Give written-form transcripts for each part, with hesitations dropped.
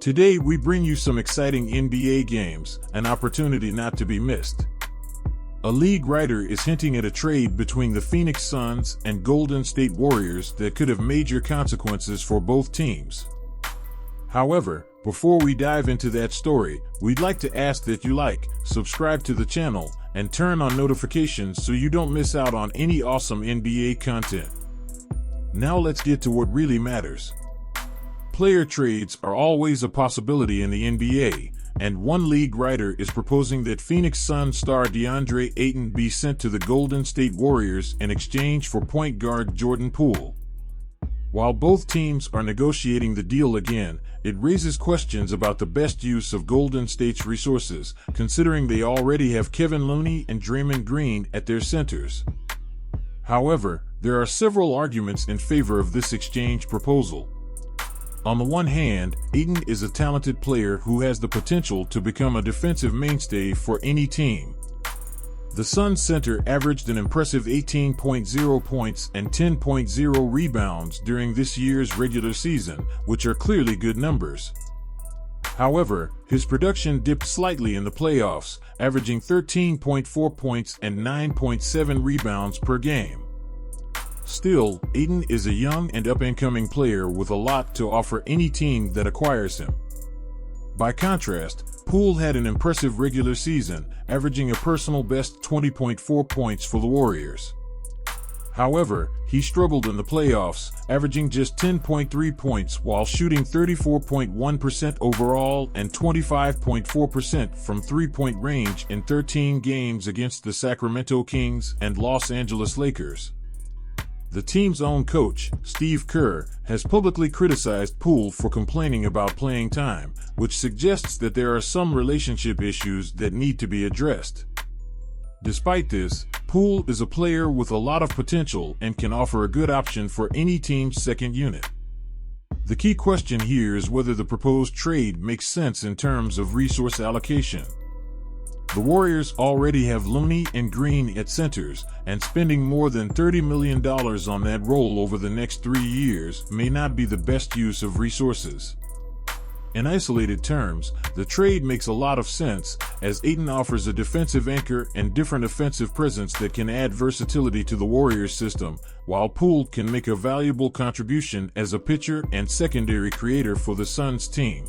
Today we bring you some exciting NBA games, an opportunity not to be missed. A league writer is hinting at a trade between the Phoenix Suns and Golden State Warriors that could have major consequences for both teams. However, before we dive into that story, we'd like to ask that you subscribe to the channel, and turn on notifications so you don't miss out on any awesome NBA content. Now let's get to what really matters. Player trades are always a possibility in the NBA, and one league writer is proposing that Phoenix Suns star DeAndre Ayton be sent to the Golden State Warriors in exchange for point guard Jordan Poole. While both teams are negotiating the deal again, it raises questions about the best use of Golden State's resources, considering they already have Kevin Looney and Draymond Green at their centers. However, there are several arguments in favor of this exchange proposal. On the one hand, Ayton is a talented player who has the potential to become a defensive mainstay for any team. The Suns center averaged an impressive 18.0 points and 10.0 rebounds during this year's regular season, which are clearly good numbers. However, his production dipped slightly in the playoffs, averaging 13.4 points and 9.7 rebounds per game. Still, Ayton is a young and up-and-coming player with a lot to offer any team that acquires him. By contrast, Poole had an impressive regular season, averaging a personal best 20.4 points for the Warriors. However, he struggled in the playoffs, averaging just 10.3 points while shooting 34.1% overall and 25.4% from three-point range in 13 games against the Sacramento Kings and Los Angeles Lakers. The team's own coach, Steve Kerr, has publicly criticized Poole for complaining about playing time, which suggests that there are some relationship issues that need to be addressed. Despite this, Poole is a player with a lot of potential and can offer a good option for any team's second unit. The key question here is whether the proposed trade makes sense in terms of resource allocation. The Warriors already have Looney and Green at centers, and spending more than $30 million on that role over the next 3 years may not be the best use of resources. In isolated terms, the trade makes a lot of sense, as Ayton offers a defensive anchor and different offensive presence that can add versatility to the Warriors system, while Poole can make a valuable contribution as a pitcher and secondary creator for the Suns team.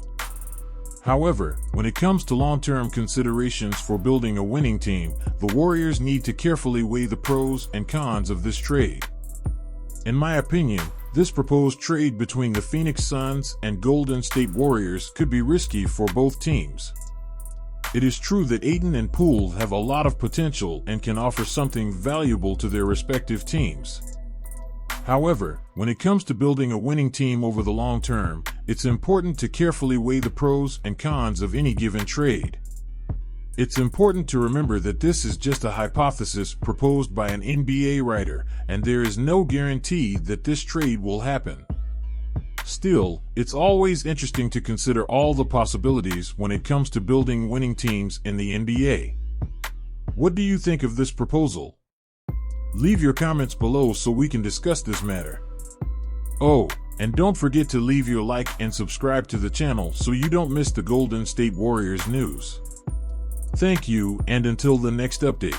However, when it comes to long-term considerations for building a winning team, the Warriors need to carefully weigh the pros and cons of this trade. In my opinion, this proposed trade between the Phoenix Suns and Golden State Warriors could be risky for both teams. It is true that Ayton and Poole have a lot of potential and can offer something valuable to their respective teams. However, when it comes to building a winning team over the long term, it's important to carefully weigh the pros and cons of any given trade. It's important to remember that this is just a hypothesis proposed by an NBA writer, and there is no guarantee that this trade will happen. Still, it's always interesting to consider all the possibilities when it comes to building winning teams in the NBA. What do you think of this proposal? Leave your comments below so we can discuss this matter. Oh, and don't forget to leave your like and subscribe to the channel so you don't miss the Golden State Warriors news. Thank you, and until the next update.